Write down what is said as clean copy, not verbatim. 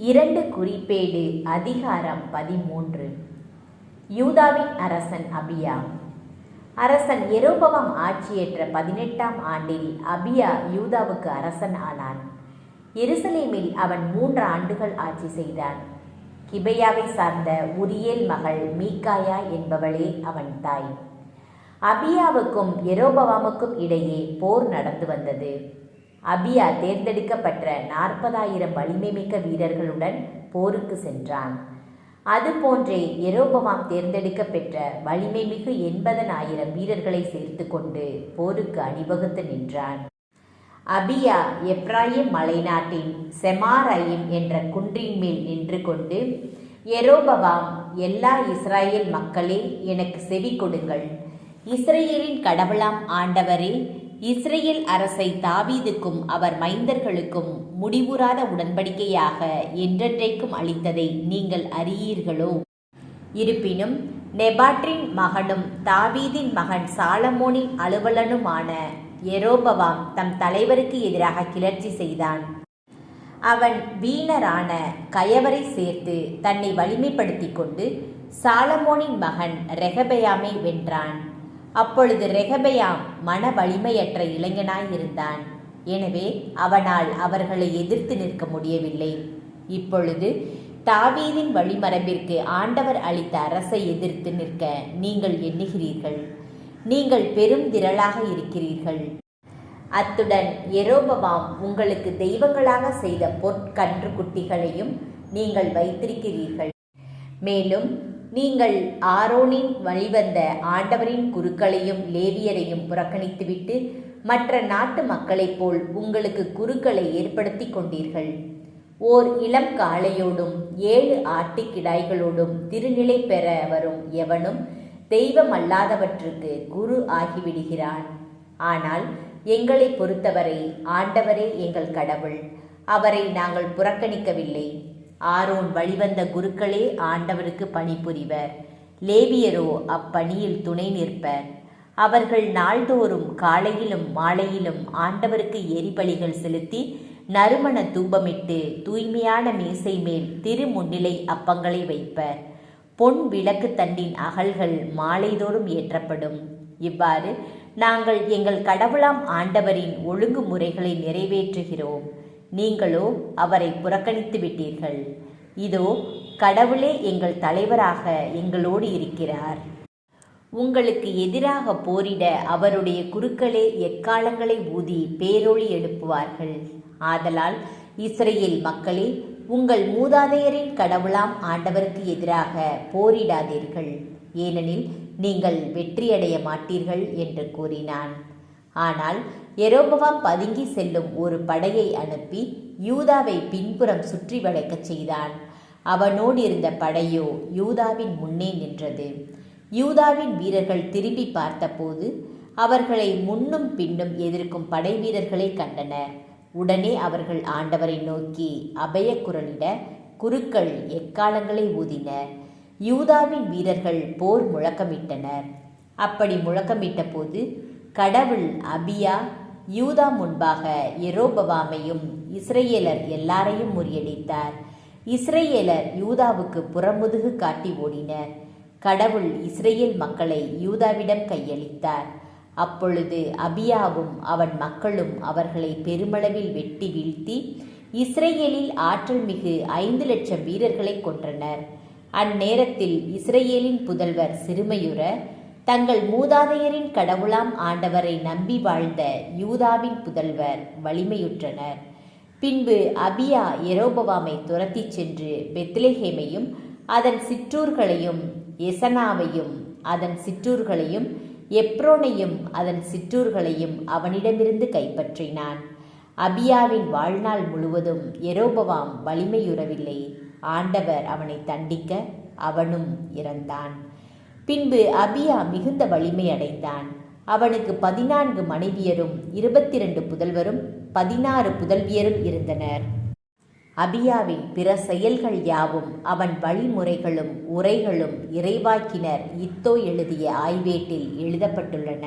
2 குறிப்பேடு அதிகாரம் 13. யூதாவின் அரசன் அபியா. அரசன் யெரொபெயாம் ஆட்சியேற்ற 18ஆம் ஆண்டில் அபியா யூதாவுக்கு அரசன் ஆனான். எருசலேமில் அவன் 3 ஆண்டுகள் ஆட்சி செய்தான். கிபையாவை சார்ந்த உரியேல் மகள் மீகாயா என்பவளே அவன் தாய். அபியாவுக்கும் யெரொபெயாமுக்கும் இடையே போர் நடந்து வந்தது. அபியா தேர்ந்தெடுக்கப்பட்ட 40,000 வலிமை மிக்க வீரர்களுடன் போருக்கு சென்றான். அதுபோன்றே யெரொபெயாம் தேர்ந்தெடுக்கப்பெற்ற வலிமை மிகு 80,000 வீரர்களை சேர்த்து கொண்டு போருக்கு அணிவகுத்து நின்றான். அபியா எப்ராயிம் மலைநாட்டின் செமாரயிம் என்ற குன்றின் மேல் நின்று கொண்டு, யெரொபெயாம், எல்லா இஸ்ராயேல் மக்களே, எனக்கு செவி கொடுங்கள். இஸ்ரேலின் கடவுளாம் ஆண்டவரே, இஸ்ரேல் அரசை தாவீதுக்கும் அவர் மைந்தர்களுக்கும் முடிவுறாத உடன்படிக்கையாக என்றென்றைக்கும் அளித்ததை நீங்கள் அறியீர்களோ? இருப்பினும் நெபாற்றின் மகனும் தாவீதின் மகன் சாலமோனின் அலுவலனுமான யெரொபெயாம் தம் தலைவருக்கு எதிராக கிளர்ச்சி செய்தான். அவன் வீணரான கயவரை சேர்த்து தன்னை வலிமைப்படுத்தி கொண்டு சாலமோனின் மகன் ரெகபெயாமை வென்றான். அப்பொழுது ரெகபெயாம் மன வலிமையற்ற இளைஞனாயிருந்தான். எனவே அவனால் அவர்களை எதிர்த்து நிற்க முடியவில்லை. இப்பொழுது தாவீதின் வழிமரபிற்கு ஆண்டவர் அளித்த அரசை எதிர்த்து நிற்க நீங்கள் எண்ணுகிறீர்கள். நீங்கள் பெரும் திரளாக இருக்கிறீர்கள். அத்துடன் யெரொபெயாம் உங்களுக்கு தெய்வங்களாக செய்த பொற்கன்று குட்டிகளையும் நீங்கள் வைத்திருக்கிறீர்கள். மேலும் நீங்கள் ஆரோனின் வழிவந்த ஆண்டவரின் குருக்களையும் லேவியரையும் புறக்கணித்துவிட்டு மற்ற நாட்டு மக்களைப் போல் உங்களுக்கு குருக்களை ஏற்படுத்தி கொண்டீர்கள். ஓர் இளம் காளையோடும் 7 ஆட்டுக்கிடாய்களோடும் திருநிலை பெற வரும் எவனும் தெய்வமல்லாதவற்றுக்கு குரு ஆகிவிடுகிறான். ஆனால் எங்களை பொறுத்தவரை ஆண்டவரே எங்கள் கடவுள். அவரை நாங்கள் புறக்கணிக்கவில்லை. ஆரோன் வழிவந்த குருக்களே ஆண்டவருக்கு பணிபுரிவர். லேவியரோ அப்பணியில் துணை நிற்பர். அவர்கள் நாள்தோறும் காலையிலும் மாலையிலும் ஆண்டவருக்கு எரிபலிகள் செலுத்தி நறுமண தூபமிட்டு தூய்மையான மேசை மேல் திருமுன்னிலை அப்பங்களை வைப்பர். பொன் விளக்கு தண்டின் அகல்கள் மாலைதோறும் ஏற்றப்படும். இவ்வாறு நாங்கள் எங்கள் கடவுளாம் ஆண்டவரின் ஒழுங்குமுறைகளை நிறைவேற்றுகிறோம். நீங்களோ அவரை புறக்கணித்து விட்டீர்கள். இதோ கடவுளே எங்கள் தலைவராக எங்களோடு இருக்கிறார். உங்களுக்கு எதிராக போரிட அவருடைய குருக்களே எக்காலங்களை ஊதி பேரொளி எழுப்புவார்கள். ஆதலால் இஸ்ரேல் மக்களே, உங்கள் மூதாதையரின் கடவுளாம் ஆண்டவருக்கு எதிராக போரிடாதீர்கள். ஏனெனில் நீங்கள் வெற்றியடைய மாட்டீர்கள் என்று கூறினான். ஆனால் யெரொபெயாம் பதுங்கி செல்லும் ஒரு படையை அனுப்பி யூதாவை பின்புறம் சுற்றி வளைக்கச் செய்தான். அவனோடு இருந்த படையோ யூதாவின் முன்னே நின்றது. யூதாவின் வீரர்கள் திரும்பி பார்த்தபோது அவர்களை முன்னும் பின்னும் எதிர்க்கும் படை வீரர்களை கண்டனர். உடனே அவர்கள் ஆண்டவரை நோக்கி அபயக்குரலிட குருக்கள் எக்காலங்களை ஊதினர். யூதாவின் வீரர்கள் போர் முழக்கமிட்டனர். அப்படி முழக்கமிட்ட போது கடவுள் அபியா யூதா முன்பாக யெரொபெயாமையும் இஸ்ரேலர் எல்லாரையும் முறியடித்தார். இஸ்ரேலர் யூதாவுக்கு புறமுதுகு காட்டி ஓடினர். கடவுள் இஸ்ரேல் மக்களை யூதாவிடம் கையளித்தார். அப்பொழுது அபியாவும் அவன் மக்களும் அவர்களை பெருமளவில் வெட்டி வீழ்த்தி இஸ்ரேலில் ஆற்றல் மிகு 5 லட்சம் வீரர்களை கொன்றனர். அந்நேரத்தில் இஸ்ரேலின் புதல்வர் சிறுமையுற தங்கள் மூதாதையரின் கடவுளாம் ஆண்டவரை நம்பி வாழ்ந்த யூதாவின் புதல்வர் வலிமையுற்றனர். பின்பு அபியா யெரொபெயாமை துரத்தி சென்று பெத்லெகேமையும் அதன் சிற்றூர்களையும், எசனாவையும் அதன் சிற்றூர்களையும், எப்ரோனையும் அதன் சிற்றூர்களையும் அவனிடமிருந்து கைப்பற்றினான். அபியாவின் வாழ்நாள் முழுவதும் யெரொபெயாம் வலிமையுறவில்லை. ஆண்டவர் அவனை தண்டிக்க அவனும் இறந்தான். பின்பு அபியா மிகுந்த வலிமை அடைந்தான். அவனுக்கு 14 மனைவியரும் 22 புதல்வரும் 16 புதல்வியரும் இருந்தனர். அபியாவின் பிற செயல்கள் யாவும் அவன் வழிமுறைகளும் உரைகளும் இறைவாக்கினர் இத்தோ எழுதிய ஆய்வேட்டில் எழுதப்பட்டுள்ளன.